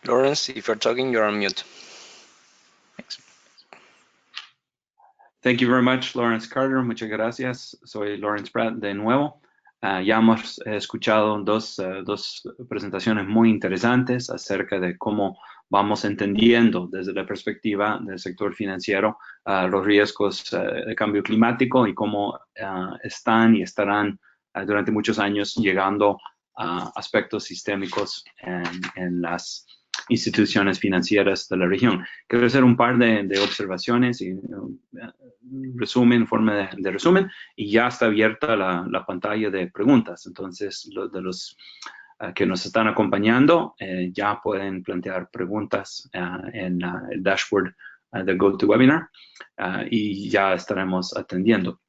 Lawrence, if you're talking, you're on mute. Thanks. Thank you very much, Lawrence Carter. Muchas gracias. Soy Lawrence Pratt de nuevo. Ya hemos escuchado dos presentaciones muy interesantes acerca de cómo vamos entendiendo desde la perspectiva del sector financiero los riesgos de cambio climático y cómo están y estarán durante muchos años llegando a aspectos sistémicos en las instituciones financieras de la región. Quiero hacer un par de observaciones y resumen, en forma de resumen, y ya está abierta la pantalla de preguntas. Entonces, de los que nos están acompañando ya pueden plantear preguntas en el dashboard de GoToWebinar y ya estaremos atendiendo.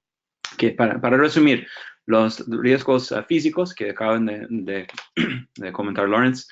Para resumir, los riesgos físicos que acaban de comentar Lawrence,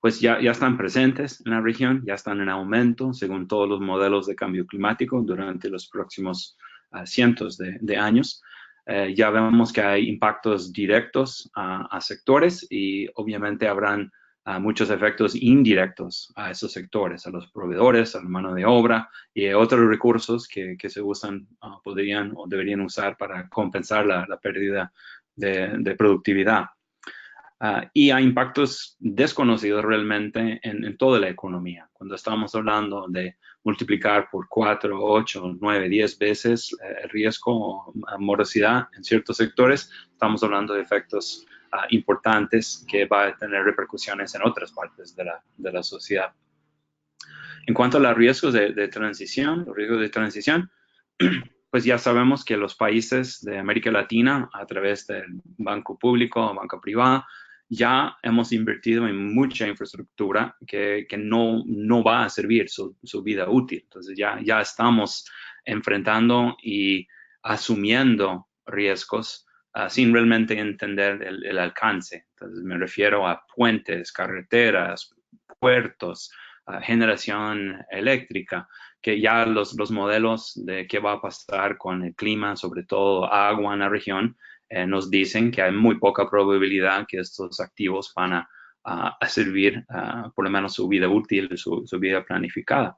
pues ya están presentes en la región, ya están en aumento según todos los modelos de cambio climático durante los próximos cientos de años. Ya vemos que hay impactos directos a sectores y obviamente habrán muchos efectos indirectos a esos sectores, a los proveedores, a la mano de obra y a otros recursos que se usan, podrían o deberían usar para compensar la pérdida de productividad. Y hay impactos desconocidos realmente en toda la economía. Cuando estamos hablando de multiplicar por 4, 8, 9, 10 veces el riesgo o morosidad en ciertos sectores, estamos hablando de efectos importantes que va a tener repercusiones en otras partes de la sociedad. En cuanto a los riesgos de transición, pues ya sabemos que los países de América Latina, a través del banco público, banca privada, ya hemos invertido en mucha infraestructura que no va a servir su vida útil. Entonces ya estamos enfrentando y asumiendo riesgos sin realmente entender el alcance. Entonces me refiero a puentes, carreteras, puertos, generación eléctrica, que ya los modelos de qué va a pasar con el clima, sobre todo agua en la región, nos dicen que hay muy poca probabilidad que estos activos van a servir por lo menos su vida útil, su vida planificada.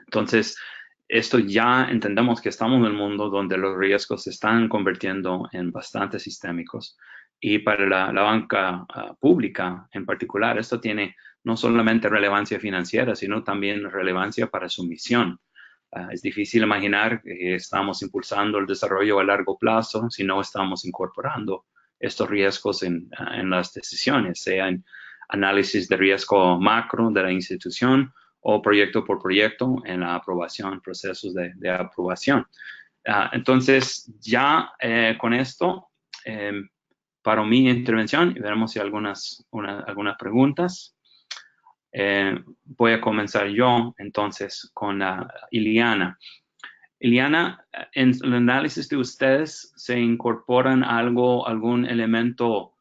Entonces, esto ya entendemos que estamos en un mundo donde los riesgos se están convirtiendo en bastante sistémicos. Y para la banca pública en particular, esto tiene no solamente relevancia financiera, sino también relevancia para su misión. Es difícil imaginar que estamos impulsando el desarrollo a largo plazo si no estamos incorporando estos riesgos en las decisiones, sea en análisis de riesgo macro de la institución o proyecto por proyecto en la aprobación, procesos de aprobación. Entonces, ya con esto, paro mi intervención y veremos si hay algunas preguntas. Voy a comenzar yo entonces con Iliana. Iliana, en el análisis de ustedes, ¿se incorporan algún elemento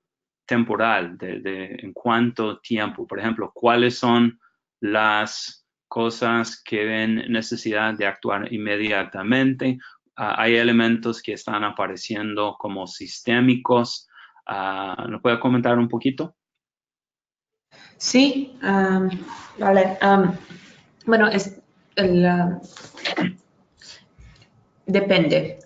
temporal en cuánto tiempo? Por ejemplo, ¿cuáles son las cosas que ven necesidad de actuar inmediatamente. Hay elementos que están apareciendo como sistémicos. ¿Nos puede comentar un poquito? Sí, vale. Bueno, depende.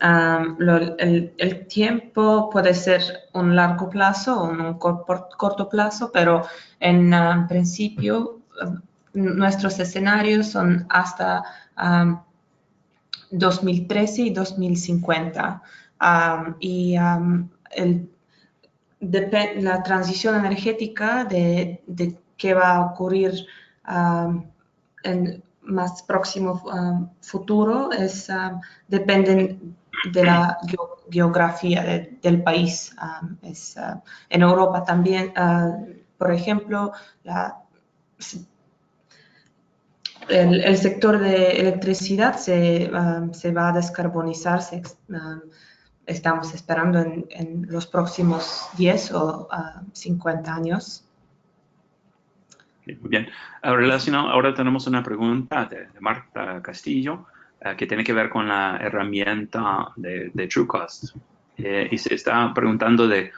El tiempo puede ser un largo plazo o un corto plazo, pero en principio nuestros escenarios son hasta 2013 y 2050. La transición energética de qué va a ocurrir en más próximo futuro dependen de la geografía del país. En Europa también, por ejemplo, el sector de electricidad se va a descarbonizar. Estamos esperando en los próximos 10 o 50 años. Muy bien. Ahora tenemos una pregunta de Marta Castillo que tiene que ver con la herramienta de TrueCost. Y se está preguntando de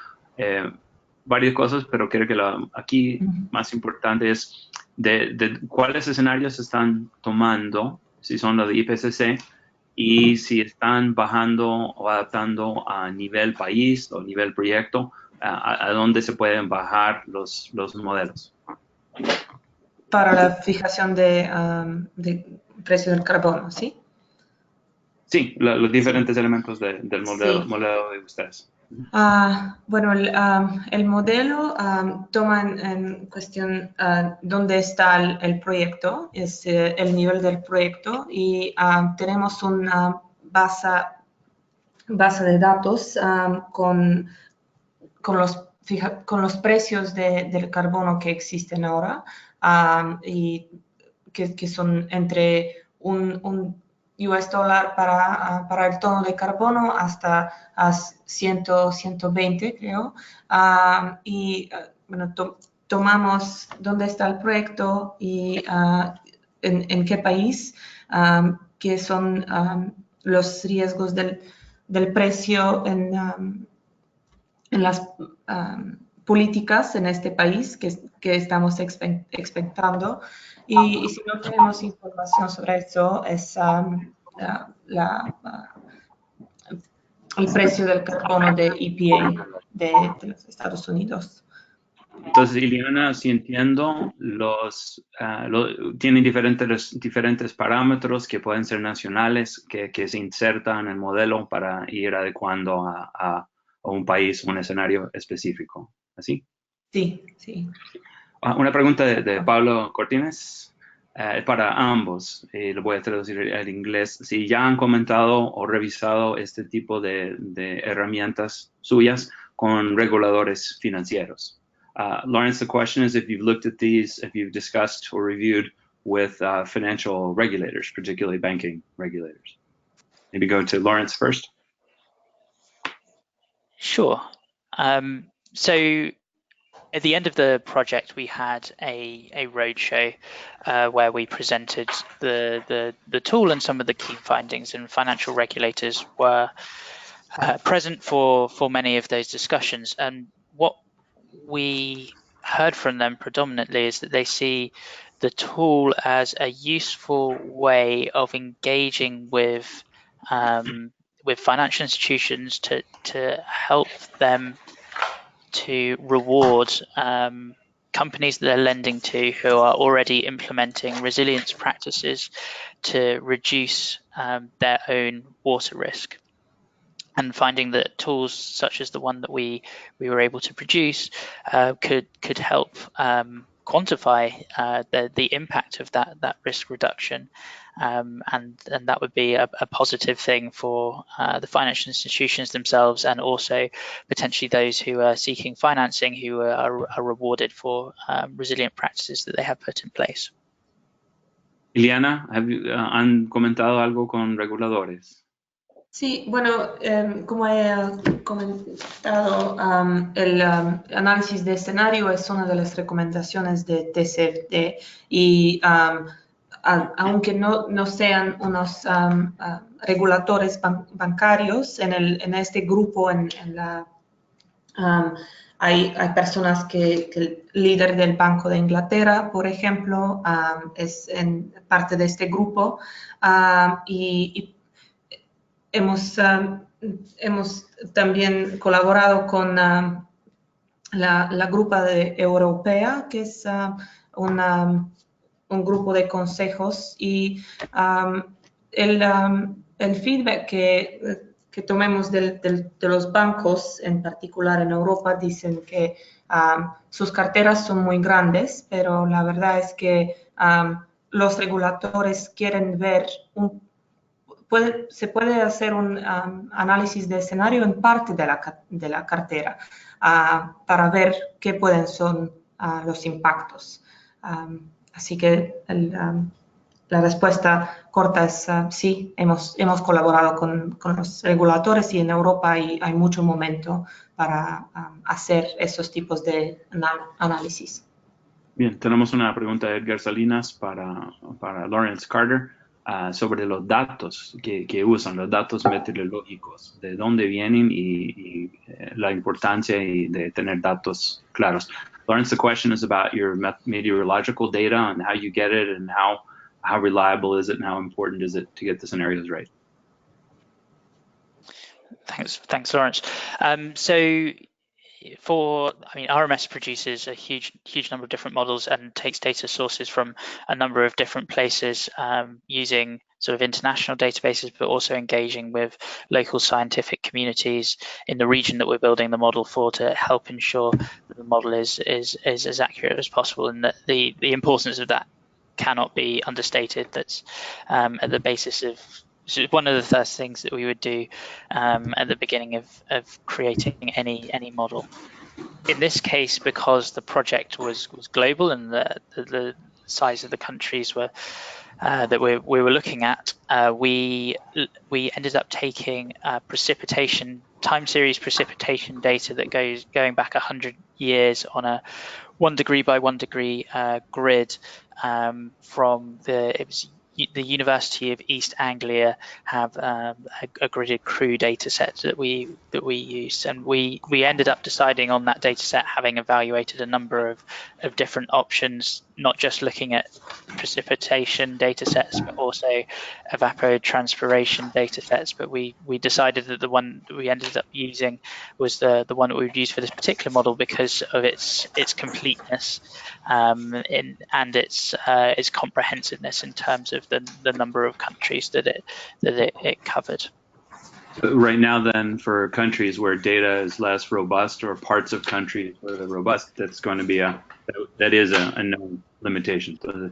varias cosas, pero creo que aquí más importante es de cuáles escenarios se están tomando, si son los de IPCC, y si están bajando o adaptando a nivel país o nivel proyecto, a dónde se pueden bajar los modelos. Para la fijación de precio del carbono, ¿sí? Sí, los diferentes elementos del modelo de ustedes. Bueno, el modelo toma en cuestión dónde está el proyecto, es el nivel del proyecto, y tenemos una base de datos con los precios del carbono que existen ahora, y que son entre un US dólar para el tono de carbono hasta 120, creo. Bueno, tomamos dónde está el proyecto y en qué país, qué son los riesgos del precio en las políticas en este país que estamos expectando. Y si no tenemos información sobre eso, es el precio del carbono de EPA de los Estados Unidos. Entonces, Ileana, si entiendo, tienen diferentes parámetros que pueden ser nacionales, que se insertan en el modelo para ir adecuando a un país, un escenario específico. ¿Así? Sí, sí. Una pregunta de Pablo Cortines para ambos, lo voy a traducir al inglés. Si ya han comentado o revisado este tipo de herramientas suyas con reguladores financieros. Lawrence, the question is if you've looked at these, if you've discussed or reviewed with financial regulators, particularly banking regulators. Maybe go to Lawrence first. Sure. So at the end of the project, we had a roadshow where we presented the tool and some of the key findings, and financial regulators were present for many of those discussions. And what we heard from them predominantly is that they see the tool as a useful way of engaging with financial institutions to help them to reward companies that they're lending to who are already implementing resilience practices to reduce their own water risk. And finding that tools such as the one that we were able to produce could help quantify the impact of that risk reduction, and that would be a positive thing for the financial institutions themselves, and also potentially those who are seeking financing who are rewarded for resilient practices that they have put in place. Ileana, ¿han comentado algo con reguladores? Sí, bueno, como he comentado, el análisis de escenario es una de las recomendaciones de TCFD, y aunque no sean unos reguladores bancarios, en este grupo, hay personas que el líder del Banco de Inglaterra, por ejemplo, es parte de este grupo, y hemos también colaborado con la grupo europea, que es un grupo de consejos, y el feedback que tomemos de los bancos, en particular en Europa, dicen que sus carteras son muy grandes, pero la verdad es que los reguladores quieren ver se puede hacer un análisis de escenario en parte de la cartera para ver qué pueden ser los impactos. Así que la respuesta corta es sí, hemos colaborado con los reguladores, y en Europa hay mucho momento para hacer esos tipos de análisis. Bien, tenemos una pregunta de Edgar Salinas para Lawrence Carter sobre los datos que usan, los datos meteorológicos, de dónde vienen y la importancia de tener datos claros. Lawrence, the question is about your meteorological data and how you get it, and how reliable is it, and how important is it to get the scenarios right? Thanks, Lawrence. RMS produces a huge number of different models and takes data sources from a number of different places, using sort of international databases, but also engaging with local scientific communities in the region that we're building the model for, to help ensure that the model is as accurate as possible, and that the importance of that cannot be understated. That's at the basis of one of the first things that we would do at the beginning of creating any model. In this case, because the project was global and the size of the countries were that we were looking at, we ended up taking time series precipitation data that going back 100 years on a 1 degree by 1 degree grid from the University of East Anglia have a gridded crew data set that we used, and we ended up deciding on that data set, having evaluated a number of different options, not just looking at precipitation data sets, but also evapotranspiration data sets. But we decided that the one that we ended up using was the one that we would use for this particular model because of its completeness and its comprehensiveness in terms of the number of countries that it covered. So right now, then, for countries where data is less robust, or parts of countries where they're robust, that's going to be that is a known limitation. Entonces,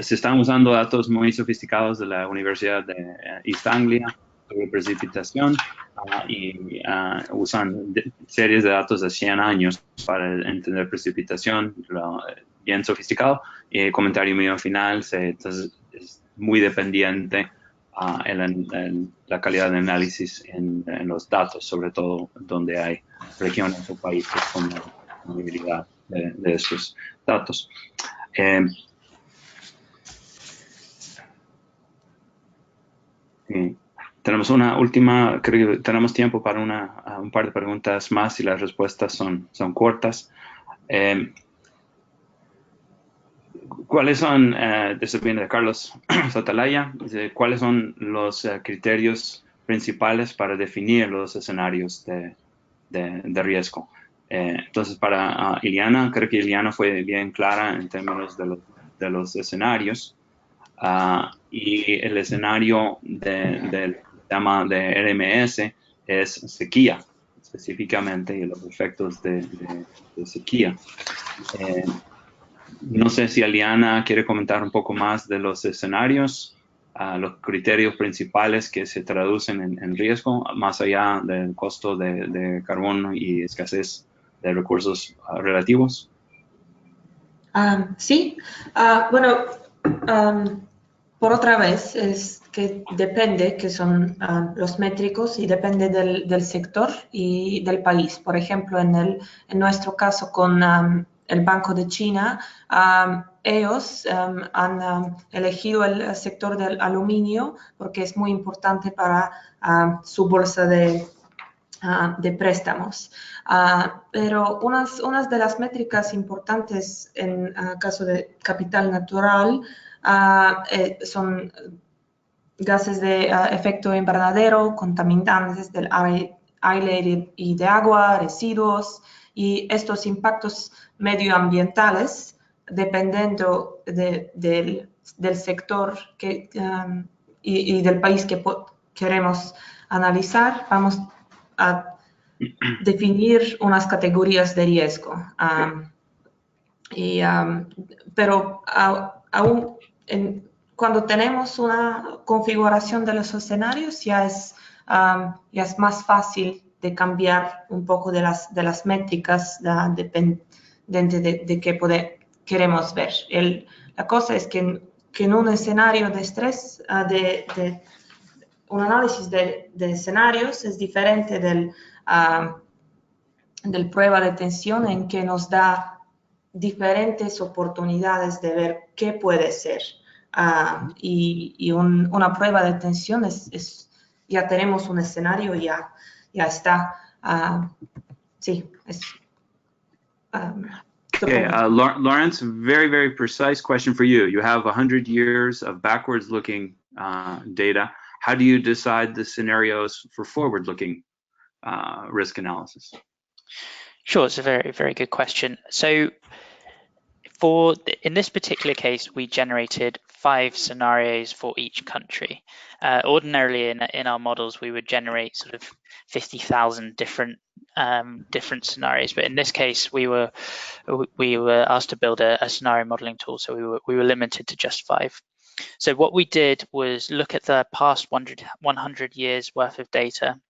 se están usando datos muy sofisticados de la Universidad de East Anglia sobre precipitación y usan series de datos de 100 años para entender precipitación, bien sofisticado. Y el comentario mío final entonces, es muy dependiente en la calidad de análisis en los datos, sobre todo donde hay regiones o países con disponibilidad de estos datos. Tenemos una última, creo que tenemos tiempo para un par de preguntas más y las respuestas son cortas. ¿Cuáles son, esto viene de Carlos Sotalaya, cuáles son los criterios principales para definir los escenarios de riesgo? Entonces, para Iliana, creo que Iliana fue bien clara en términos de los escenarios. Y el escenario del tema de RMS es sequía, específicamente, y los efectos de sequía. No sé si Aliana quiere comentar un poco más de los escenarios, los criterios principales que se traducen en riesgo, más allá del costo de carbono y escasez de recursos relativos. Sí, bueno, por otra vez, es que depende, que son los métricos, y depende del sector y del país. Por ejemplo, en nuestro caso con el Banco de China, ellos han elegido el sector del aluminio porque es muy importante para su bolsa de préstamos. Pero unas de las métricas importantes en caso de capital natural son gases de efecto invernadero, contaminantes del aire y de agua, residuos, y estos impactos medioambientales, dependiendo del sector y del país que queremos analizar, vamos a definir unas categorías de riesgo. Pero aún cuando tenemos una configuración de los escenarios, ya es más fácil de cambiar un poco de las métricas dependiente de qué queremos ver. La cosa es que en un escenario de estrés, un análisis de escenarios es diferente del prueba de tensión, en que nos da diferentes oportunidades de ver qué puede ser. Y una prueba de tensión ya tenemos un escenario, ya está. Sí, Okay, Lawrence, very, very precise question for you. You have 100 years of backwards-looking data. How do you decide the scenarios for forward-looking risk analysis? Sure, it's a very, very good question. So in this particular case, we generated 5 scenarios for each country. Ordinarily in our models, we would generate sort of 50,000 different scenarios, but in this case, we were asked to build a scenario modeling tool, so we were limited to just 5. So what we did was look at the past 100 years worth of data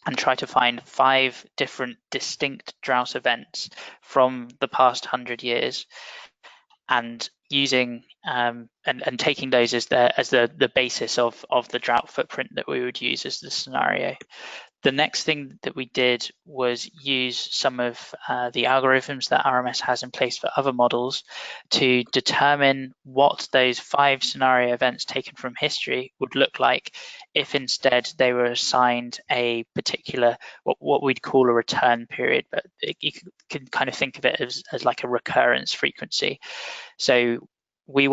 and try to find 5 different distinct drought events from the past 100 years, and using and taking those as the basis of the drought footprint that we would use as the scenario. The next thing that we did was use some of the algorithms that RMS has in place for other models to determine what those 5 scenario events taken from history would look like if instead they were assigned a particular, what we'd call a return period, but you can kind of think of it as like a recurrence frequency. So we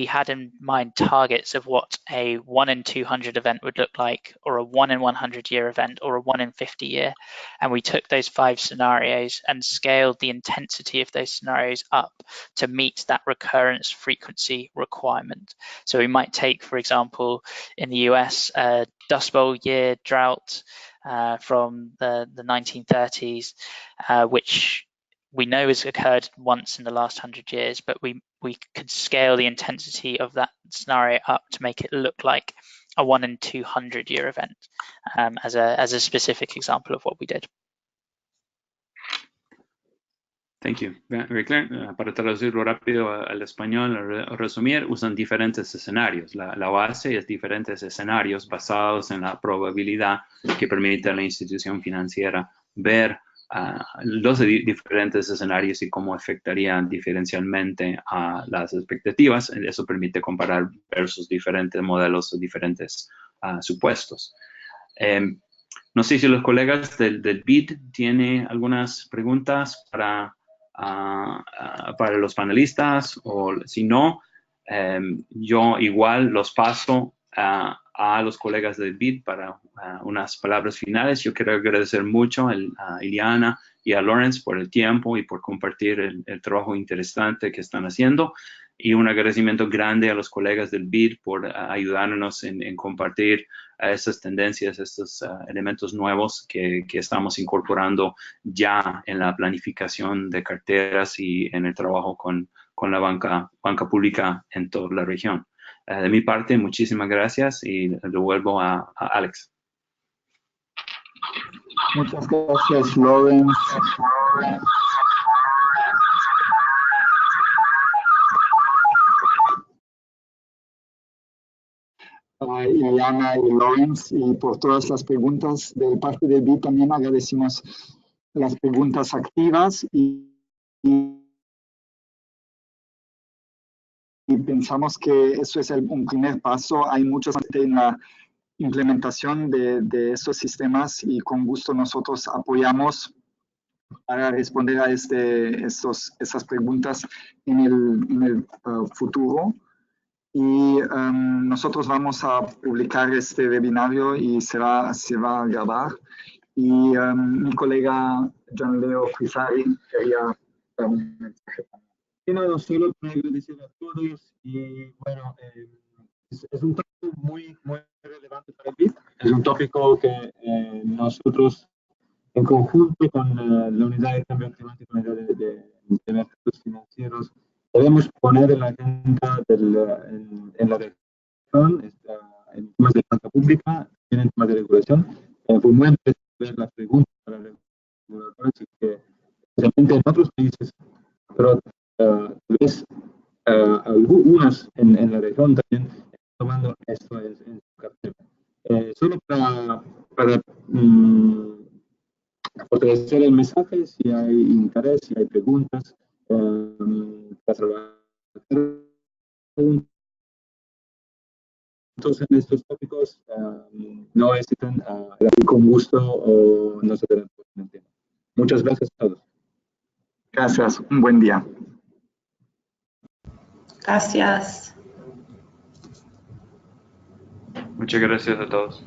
had in mind targets of what a 1 in 200 event would look like, or a 1 in 100 year event, or a 1 in 50 year. And we took those 5 scenarios and scaled the intensity of those scenarios up to meet that recurrence frequency requirement. So we might take, for example, in the US, a Dust Bowl year drought from the 1930s, which we know has occurred once in the last 100 years, but we could scale the intensity of that scenario up to make it look like a 1 in 200 year event, as a specific example of what we did. Thank you. Very clear. Para traducirlo rápido al español, resumir, usan diferentes escenarios. La base es diferentes escenarios basados en la probabilidad que permite a la institución financiera ver los diferentes escenarios y cómo afectarían diferencialmente a las expectativas. Eso permite comparar versus diferentes modelos o diferentes supuestos. No sé si los colegas del BID tienen algunas preguntas para los panelistas, o si no, yo igual los paso a los colegas del BID para unas palabras finales. Yo quiero agradecer mucho a Iliana y a Lawrence por el tiempo y por compartir el trabajo interesante que están haciendo, y un agradecimiento grande a los colegas del BID por ayudarnos en compartir estas tendencias, estos elementos nuevos que estamos incorporando ya en la planificación de carteras y en el trabajo con la banca pública en toda la región. De mi parte, muchísimas gracias y devuelvo a Alex. Muchas gracias, Lawrence. Iliana y Lawrence, y por todas las preguntas. De parte del BID también agradecemos las preguntas activas y y pensamos que eso es un primer paso. Hay muchos en la implementación de estos sistemas y con gusto nosotros apoyamos para responder a estas preguntas en el futuro. Y nosotros vamos a publicar este webinario y se va a grabar. Y mi colega Gian Leo Frisari quería dar un mensaje. No, solo para agradecer a todos y bueno, es un tópico muy relevante para el BID. Es un tópico que nosotros en conjunto con la unidad de cambio climático, la unidad de mercados financieros, debemos poner en la agenda en la región, en temas de banca pública, en temas de regulación. Fue muy interesante ver las preguntas para los reguladores y que especialmente en otros países, pero tal vez algunos en la región también tomando esto en su cartera. Solo para fortalecer el mensaje, si hay interés, si hay preguntas, entonces en estos tópicos no hesitan a con gusto o no se verán en el tema. Muchas gracias a todos. Gracias, un buen día. Gracias. Muchas gracias a todos.